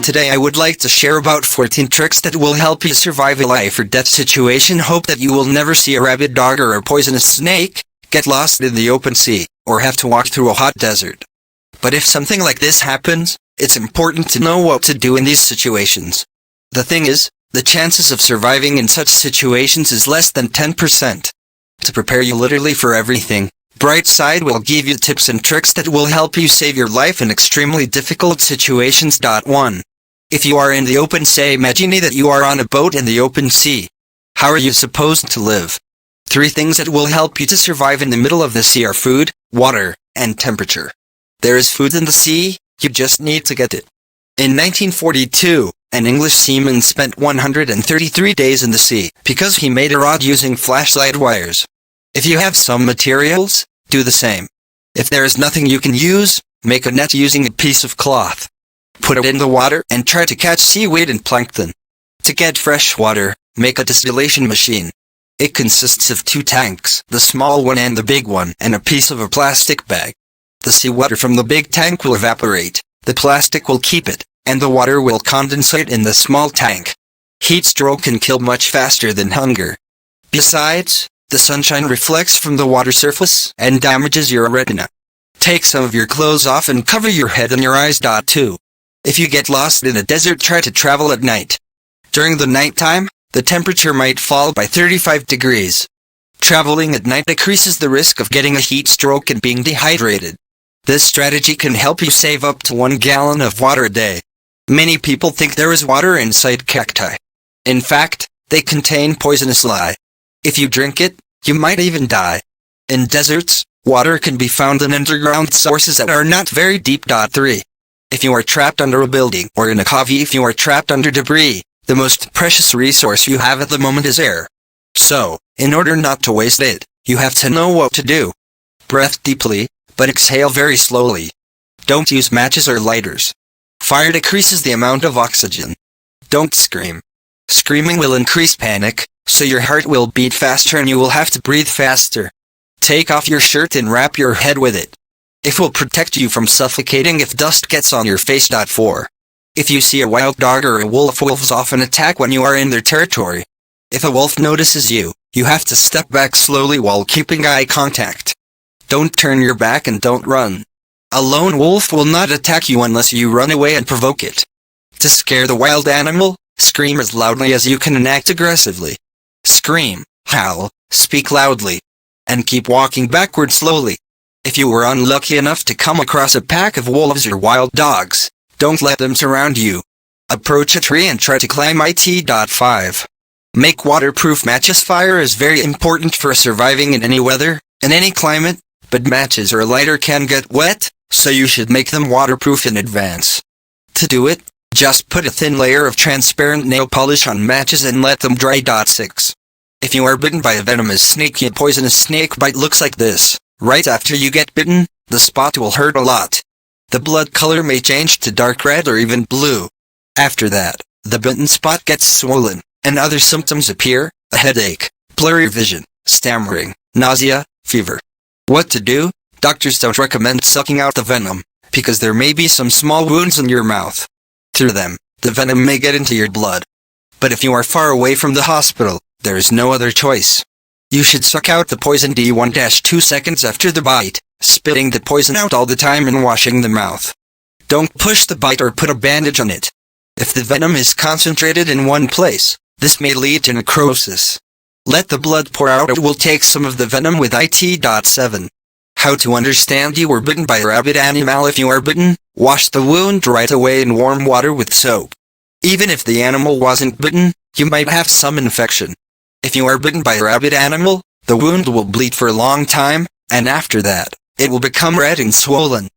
Today I would like to share about 14 tricks that will help you survive a life or death situation. Hope that you will never see a rabid dog or a poisonous snake, get lost in the open sea, or have to walk through a hot desert. But if something like this happens, it's important to know what to do in these situations. The thing is, the chances of surviving in such situations is less than 10%. To prepare you literally for everything, Brightside will give you tips and tricks that will help you save your life in extremely difficult situations. 1. If you are in the open sea, imagine that you are on a boat in the open sea. How are you supposed to live? 3 things that will help you to survive in the middle of the sea are food, water, and temperature. There is food in the sea, you just need to get it. In 1942, an English seaman spent 133 days in the sea because he made a rod using flashlight wires. If you have some materials, do the same. If there is nothing you can use, make a net using a piece of cloth. Put it in the water and try to catch seaweed and plankton. To get fresh water, make a distillation machine. It consists of 2 tanks, the small one and the big one, and a piece of a plastic bag. The seawater from the big tank will evaporate, the plastic will keep it, and the water will condensate in the small tank. Heat stroke can kill much faster than hunger. Besides, the sunshine reflects from the water surface and damages your retina. Take some of your clothes off and cover your head and your eyes. 2. If you get lost in a desert, try to travel at night. During the nighttime, the temperature might fall by 35 degrees. Traveling at night decreases the risk of getting a heat stroke and being dehydrated. This strategy can help you save up to 1 gallon of water a day. Many people think there is water inside cacti. In fact, they contain poisonous lye. If you drink it, you might even die. In deserts, water can be found in underground sources that are not very deep. 3. If you are trapped under a building or in a cave, if you are trapped under debris, the most precious resource you have at the moment is air. So, in order not to waste it, you have to know what to do. Breathe deeply, but exhale very slowly. Don't use matches or lighters. Fire decreases the amount of oxygen. Don't scream. Screaming will increase panic, so your heart will beat faster and you will have to breathe faster. Take off your shirt and wrap your head with it. It will protect you from suffocating if dust gets on your face. 4. If you see a wild dog or a wolf, wolves often attack when you are in their territory. If a wolf notices you, you have to step back slowly while keeping eye contact. Don't turn your back and don't run. A lone wolf will not attack you unless you run away and provoke it. To scare the wild animal, scream as loudly as you can and act aggressively. Scream, howl, speak loudly, and keep walking backward slowly. If you were unlucky enough to come across a pack of wolves or wild dogs, don't let them surround you. Approach a tree and try to climb it. 5. Make waterproof matches. Fire is very important for surviving in any weather, in any climate, but matches or a lighter can get wet, so you should make them waterproof in advance. To do it, just put a thin layer of transparent nail polish on matches and let them dry. 6. If you are bitten by a venomous snake, a poisonous snake bite looks like this. Right after you get bitten, the spot will hurt a lot. The blood color may change to dark red or even blue. After that, the bitten spot gets swollen, and other symptoms appear: a headache, blurry vision, stammering, nausea, fever. What to do? Doctors don't recommend sucking out the venom, because there may be some small wounds in your mouth. Through them, the venom may get into your blood. But if you are far away from the hospital, there is no other choice. You should suck out the poison 1-2 seconds after the bite, spitting the poison out all the time and washing the mouth. Don't push the bite or put a bandage on it. If the venom is concentrated in one place, this may lead to necrosis. Let the blood pour out. It will take some of the venom with it. 7. How to understand you were bitten by a rabid animal. If you are bitten, wash the wound right away in warm water with soap. Even if the animal wasn't bitten, you might have some infection. If you are bitten by a rabid animal, the wound will bleed for a long time, and after that, it will become red and swollen.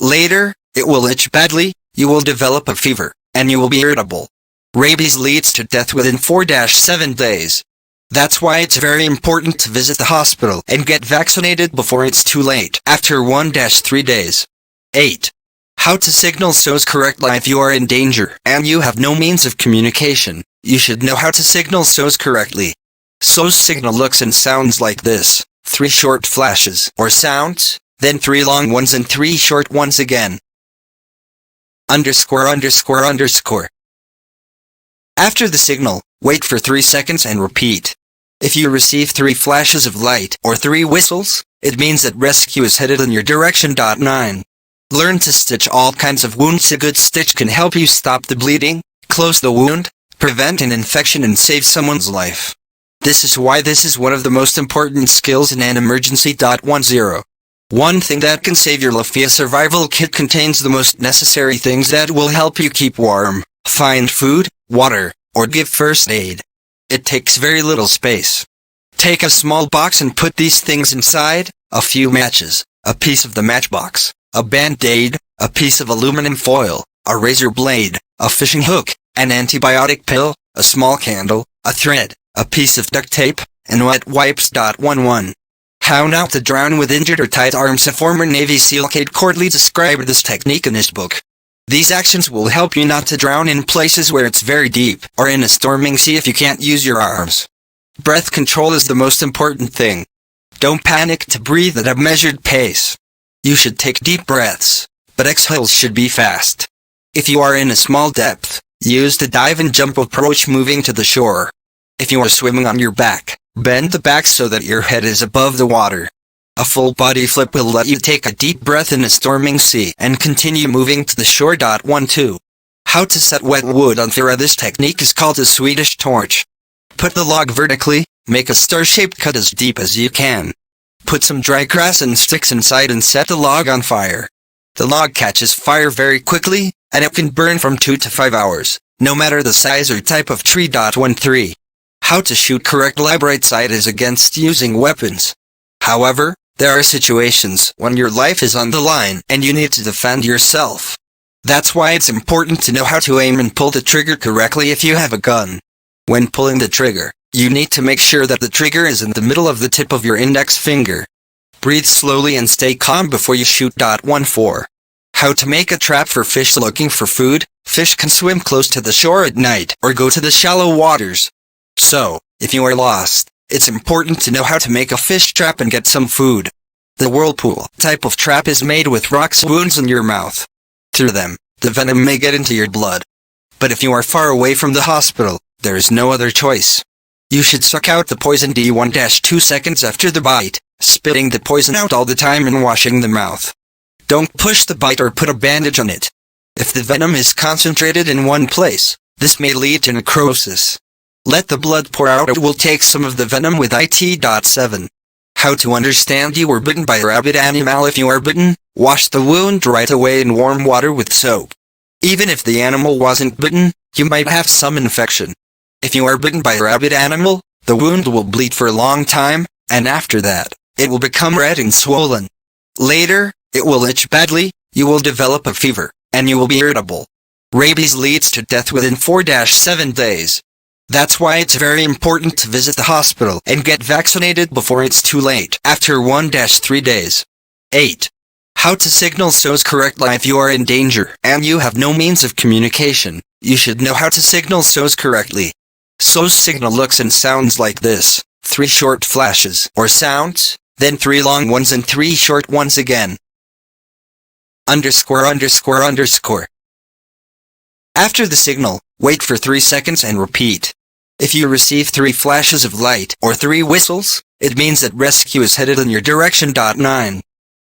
Later, it will itch badly, you will develop a fever, and you will be irritable. Rabies leads to death within 4-7 days. That's why it's very important to visit the hospital and get vaccinated before it's too late, after 1-3 days. 8. How to signal SOS correctly. If you are in danger and you have no means of communication, you should know how to signal SOS correctly. SOS signal looks and sounds like this: 3 short flashes or sounds, then 3 long ones and 3 short ones again. Underscore underscore underscore. After the signal, wait for 3 seconds and repeat. If you receive 3 flashes of light or 3 whistles, it means that rescue is headed in your direction. 9. Learn to stitch all kinds of wounds. A good stitch can help you stop the bleeding, close the wound, prevent an infection and save someone's life. This is why this is one of the most important skills in an emergency. 10. One thing that can save your life. A survival kit contains the most necessary things that will help you keep warm, find food, water, or give first aid. It takes very little space. Take a small box and put these things inside: a few matches, a piece of the matchbox, a band-aid, a piece of aluminum foil, a razor blade, a fishing hook, an antibiotic pill, a small candle, a thread, a piece of duct tape, and wet wipes. 11. How not to drown with injured or tied arms. A former Navy SEAL Kate Courtley described this technique in his book. These actions will help you not to drown in places where it's very deep, or in a storming sea if you can't use your arms. Breath control is the most important thing. Don't panic to breathe at a measured pace. You should take deep breaths, but exhales should be fast. If you are in a small depth, use the dive and jump approach, moving to the shore. If you are swimming on your back, bend the back so that your head is above the water. A full body flip will let you take a deep breath in a storming sea and continue moving to the shore. 12. How to set wet wood on fire. This technique is called a Swedish torch. Put the log vertically, make a star-shaped cut as deep as you can. Put some dry grass and sticks inside and set the log on fire. The log catches fire very quickly, and it can burn from 2 to 5 hours, no matter the size or type of tree. 13. How to shoot correct. Right side is against using weapons. However, there are situations when your life is on the line and you need to defend yourself. That's why it's important to know how to aim and pull the trigger correctly if you have a gun. When pulling the trigger, you need to make sure that the trigger is in the middle of the tip of your index finger. Breathe slowly and stay calm before you shoot. 14. How to make a trap for fish looking for food. Fish can swim close to the shore at night or go to the shallow waters. So, if you are lost, it's important to know how to make a fish trap and get some food. The whirlpool type of trap is made with rocks wounds in your mouth. Through them, the venom may get into your blood. But if you are far away from the hospital, there is no other choice. You should suck out the poison 1-2 seconds after the bite, spitting the poison out all the time and washing the mouth. Don't push the bite or put a bandage on it. If the venom is concentrated in one place, this may lead to necrosis. Let the blood pour out. It will take some of the venom with it. 7. How to understand you were bitten by a rabid animal. If you are bitten, wash the wound right away in warm water with soap. Even if the animal wasn't bitten, you might have some infection. If you are bitten by a rabid animal, the wound will bleed for a long time, and after that, it will become red and swollen. Later, it will itch badly, you will develop a fever, and you will be irritable. Rabies leads to death within 4-7 days. That's why it's very important to visit the hospital and get vaccinated before it's too late, after 1-3 days. 8. How to signal SOS correctly. If you are in danger and you have no means of communication, you should know how to signal SOS correctly. SOS signal looks and sounds like this: 3 short flashes or sounds, then 3 long ones and 3 short ones again. Underscore underscore underscore. After the signal, wait for 3 seconds and repeat. If you receive 3 flashes of light or 3 whistles, it means that rescue is headed in your direction. 9.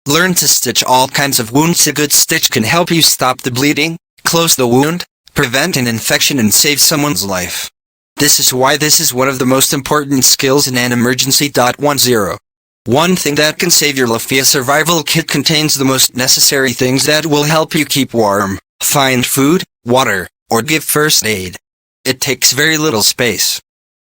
Learn to stitch all kinds of wounds. A good stitch can help you stop the bleeding, close the wound, prevent an infection and save someone's life. This is why this is one of the most important skills in an emergency. 10. One thing that can save your life. A survival kit contains the most necessary things that will help you keep warm, find food, water, or give first aid. It takes very little space.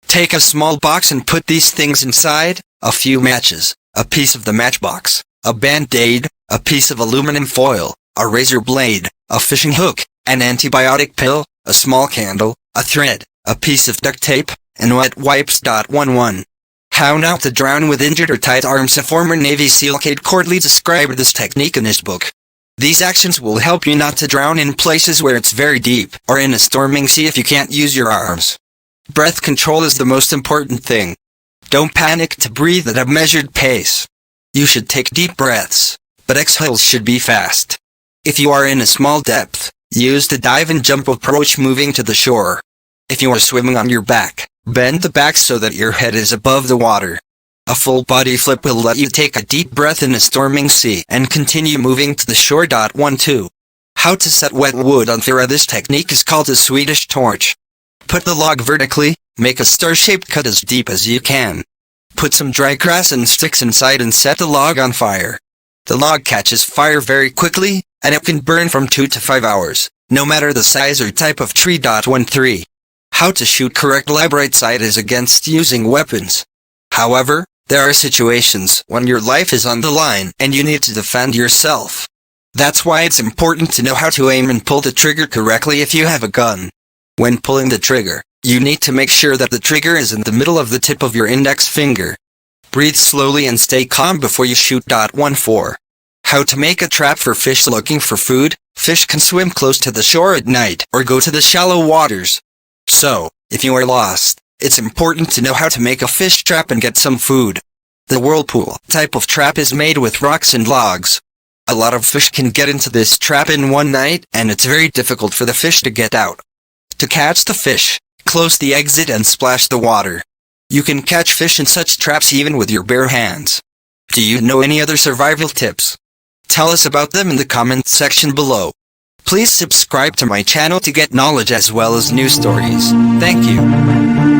Take a small box and put these things inside: a few matches, a piece of the matchbox, a band-aid, a piece of aluminum foil, a razor blade, a fishing hook, an antibiotic pill, a small candle, a thread, a piece of duct tape, and wet wipes. 11. How not to drown with injured or tied arms. A former Navy SEAL Kate Courtley described this technique in his book. These actions will help you not to drown in places where it's very deep, or in a storming sea if you can't use your arms. Breath control is the most important thing. Don't panic to breathe at a measured pace. You should take deep breaths, but exhales should be fast. If you are in a small depth, Use the dive and jump approach moving to the shore. If you are swimming on your back, bend the back so that your head is above the water. A full body flip will let you take a deep breath in a storming sea and continue moving to the shore. 1-2. How to set wet wood on fire. This technique is called a Swedish torch. Put the log vertically, make a star-shaped cut as deep as you can. Put some dry grass and sticks inside and set the log on fire. The log catches fire very quickly, and it can burn from 2 to 5 hours, no matter the size or type of tree. 1-3. How to shoot correct. Right side is against using weapons. However, there are situations when your life is on the line and you need to defend yourself. That's why it's important to know how to aim and pull the trigger correctly if you have a gun. When pulling the trigger, you need to make sure that the trigger is in the middle of the tip of your index finger. Breathe slowly and stay calm before you shoot. 1-4. How to make a trap for fish looking for food. Fish can swim close to the shore at night or go to the shallow waters. So, if you are lost, it's important to know how to make a fish trap and get some food. The whirlpool type of trap is made with rocks and logs. A lot of fish can get into this trap in one night, and it's very difficult for the fish to get out. To catch the fish, close the exit and splash the water. You can catch fish in such traps even with your bare hands. Do you know any other survival tips? Tell us about them in the comment section below. Please subscribe to my channel to get knowledge as well as news stories. Thank you.